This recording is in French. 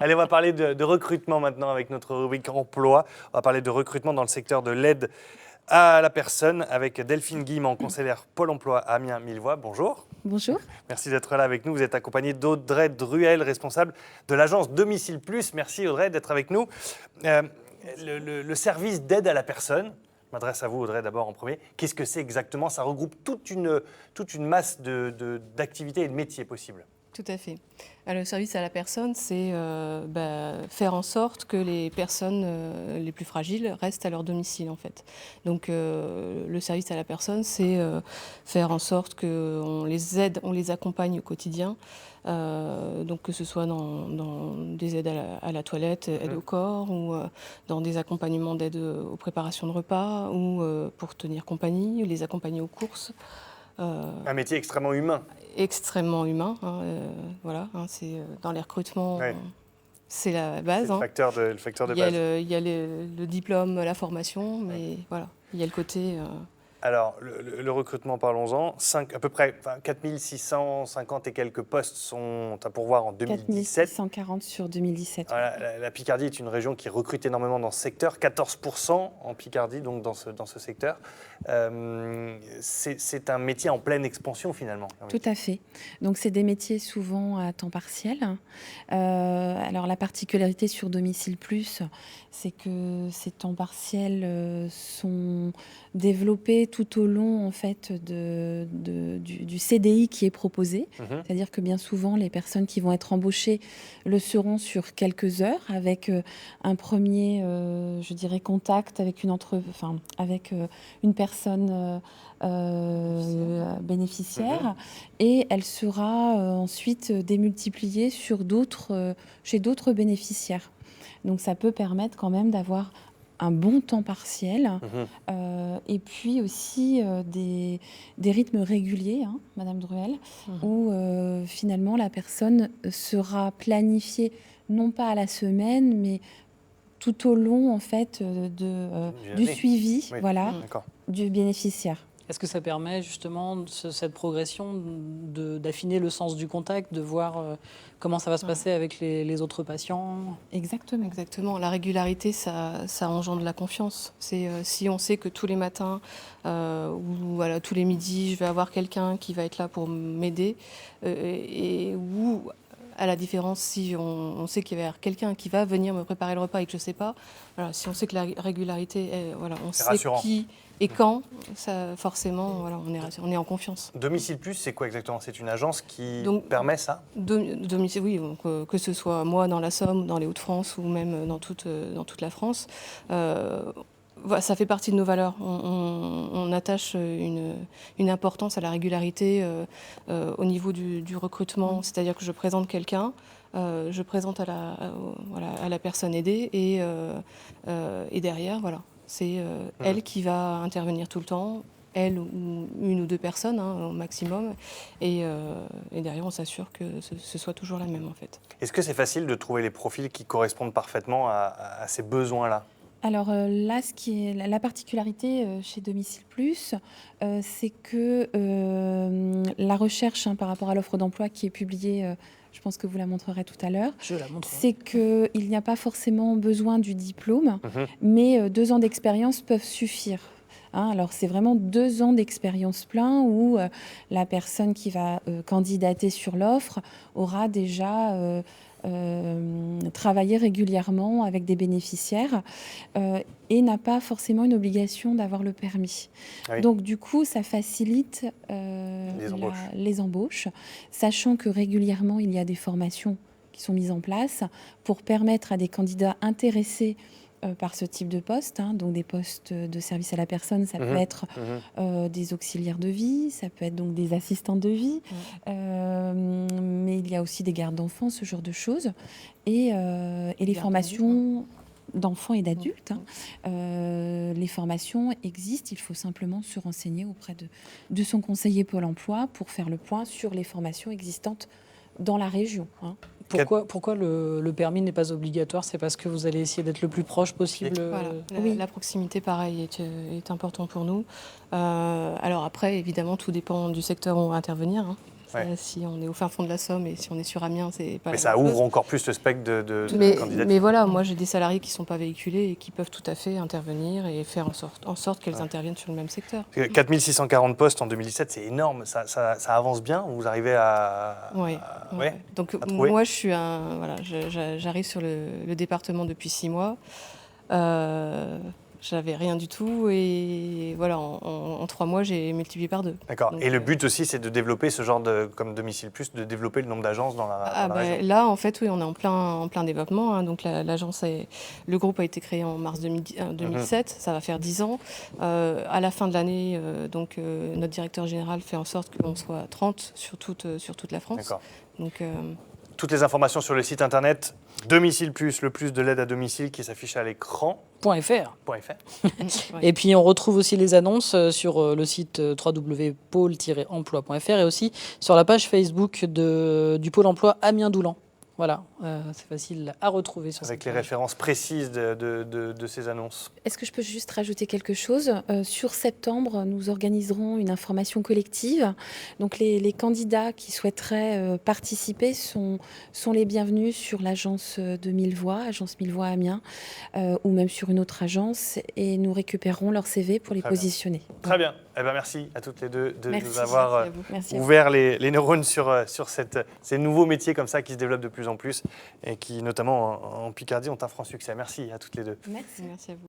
Allez, on va parler de recrutement maintenant avec notre rubrique emploi. On va parler de recrutement dans le secteur de l'aide à la personne avec Delphine Guillemant, conseillère Pôle emploi à Amiens-Millevoie. Bonjour. Bonjour. Merci d'être là avec nous. Vous êtes accompagnée d'Audrey Druel, responsable de l'agence Domicile Plus. Merci Audrey d'être avec nous. Le service d'aide à la personne, je m'adresse à vous Audrey d'abord en premier. Qu'est-ce que c'est exactement? Ça regroupe toute une masse d'activités et de métiers possibles. Tout à fait. Le service à la personne, c'est faire en sorte que les personnes les plus fragiles restent à leur domicile, en fait. Donc, le service à la personne, c'est faire en sorte qu'on les aide, on les accompagne au quotidien. Donc, que ce soit dans des aides à la toilette, aide au corps, ou dans des accompagnements d'aide aux préparations de repas, ou pour tenir compagnie, les accompagner aux courses. Un métier extrêmement humain. Extrêmement humain, voilà, c'est dans les recrutements, Ouais. c'est la base. C'est le facteur de base. Il y a le diplôme, la formation, mais voilà, il y a le côté. Alors, le recrutement, parlons-en. À peu près 4650 et quelques postes sont à pourvoir en 2017. 4640 sur 2017. Voilà, la Picardie est une région qui recrute énormément dans ce secteur, 14% en Picardie, donc dans ce secteur. C'est un métier en pleine expansion finalement. Tout à fait. Donc, c'est des métiers souvent à temps partiel. Alors, la particularité sur Domicile Plus, c'est que ces temps partiels sont développés tout au long en fait du CDI qui est proposé. C'est-à-dire que bien souvent, les personnes qui vont être embauchées le seront sur quelques heures avec un premier, je dirais, contact avec une personne bénéficiaire et elle sera ensuite démultipliée chez d'autres bénéficiaires. Donc ça peut permettre quand même d'avoir un bon temps partiel et puis aussi des rythmes réguliers, Madame Druel, où finalement la personne sera planifiée non pas à la semaine, mais tout au long en fait du suivi, du bénéficiaire. Est-ce que ça permet justement cette progression d'affiner le sens du contact, de voir comment ça va se passer avec les autres patients? Exactement. La régularité, ça engendre la confiance. C'est si on sait que tous les matins ou voilà, tous les midis, je vais avoir quelqu'un qui va être là pour m'aider ou à la différence, si on sait qu'il va y avoir quelqu'un qui va venir me préparer le repas et que je ne sais pas, voilà, si on sait que la régularité, on sait rassurant. qui et quand, ça, forcément, voilà, on est en confiance. Domicile Plus, c'est quoi exactement? C'est une agence qui permet ça? Domicile, oui, donc, que ce soit moi dans la Somme, dans les Hauts-de-France ou même dans toute la France. Ça fait partie de nos valeurs. On attache une importance à la régularité au niveau du recrutement. C'est-à-dire que je présente quelqu'un, je présente à la personne aidée et derrière, voilà, c'est elle qui va intervenir tout le temps, elle ou une ou deux personnes au maximum. Et derrière, on s'assure que ce soit toujours la même en fait. Est-ce que c'est facile de trouver les profils qui correspondent parfaitement à ces besoins-là? Alors là, ce qui est la particularité chez Domicile Plus, c'est que la recherche par rapport à l'offre d'emploi qui est publiée, je pense que vous la montrerez tout à l'heure, c'est qu'il n'y a pas forcément besoin du diplôme, mais 2 ans d'expérience peuvent suffire. Alors c'est vraiment 2 ans d'expérience plein où la personne qui va candidater sur l'offre aura déjà travailler régulièrement avec des bénéficiaires et n'a pas forcément une obligation d'avoir le permis. Oui. Donc du coup, ça facilite les embauches, sachant que régulièrement, il y a des formations qui sont mises en place pour permettre à des candidats intéressés par ce type de poste, donc des postes de service à la personne, ça peut être des auxiliaires de vie, ça peut être donc des assistantes de vie, mais il y a aussi des gardes d'enfants, ce genre de choses, et les formations d'enfants et d'adultes. Les formations existent, il faut simplement se renseigner auprès de son conseiller Pôle emploi pour faire le point sur les formations existantes dans la région. Pourquoi le permis n'est pas obligatoire? C'est parce que vous allez essayer d'être le plus proche possible. Voilà, la proximité, pareil, est important pour nous. Alors après, évidemment, tout dépend du secteur où on va intervenir. Si on est au fin fond de la Somme et si on est sur Amiens, c'est pas. Mais ça ouvre encore plus le spectre de candidatures. Mais voilà, moi j'ai des salariés qui ne sont pas véhiculés et qui peuvent tout à fait intervenir et faire en sorte qu'elles interviennent sur le même secteur. 4640 postes en 2017, c'est énorme. Ça avance bien. Vous arrivez à. Oui. Donc moi, j'arrive sur le département depuis 6 mois. J'avais rien du tout et voilà, en 3 mois, j'ai multiplié par 2. D'accord. Et le but aussi, c'est de développer ce genre comme Domicile Plus, de développer le nombre d'agences dans la région. Là, en fait, oui, on est en plein développement. Donc le groupe a été créé en mars 2007. Ça va faire 10 ans. À la fin de l'année, notre directeur général fait en sorte qu'on soit 30 sur toute la France. D'accord. Donc, toutes les informations sur le site internet Domicile Plus, le plus de l'aide à domicile qui s'affiche à l'écran. .fr. Et puis on retrouve aussi les annonces sur le site www.pôle-emploi.fr et aussi sur la page Facebook du Pôle emploi Amiens-Doulan. Voilà, c'est facile à retrouver sur avec cette les page. références précises de ces annonces. Est-ce que je peux juste rajouter quelque chose ? Sur septembre, nous organiserons une information collective. Donc les candidats qui souhaiteraient participer sont les bienvenus sur l'agence de Millevoix, agence Millevoix Amiens, ou même sur une autre agence, et nous récupérerons leur CV pour les positionner. Très bien. Merci à toutes les deux de Merci. nous avoir Merci ouvert les neurones sur ces nouveaux métiers comme ça qui se développent de plus en plus et qui, notamment en Picardie, ont un franc succès. Merci à toutes les deux. Merci. Merci à vous.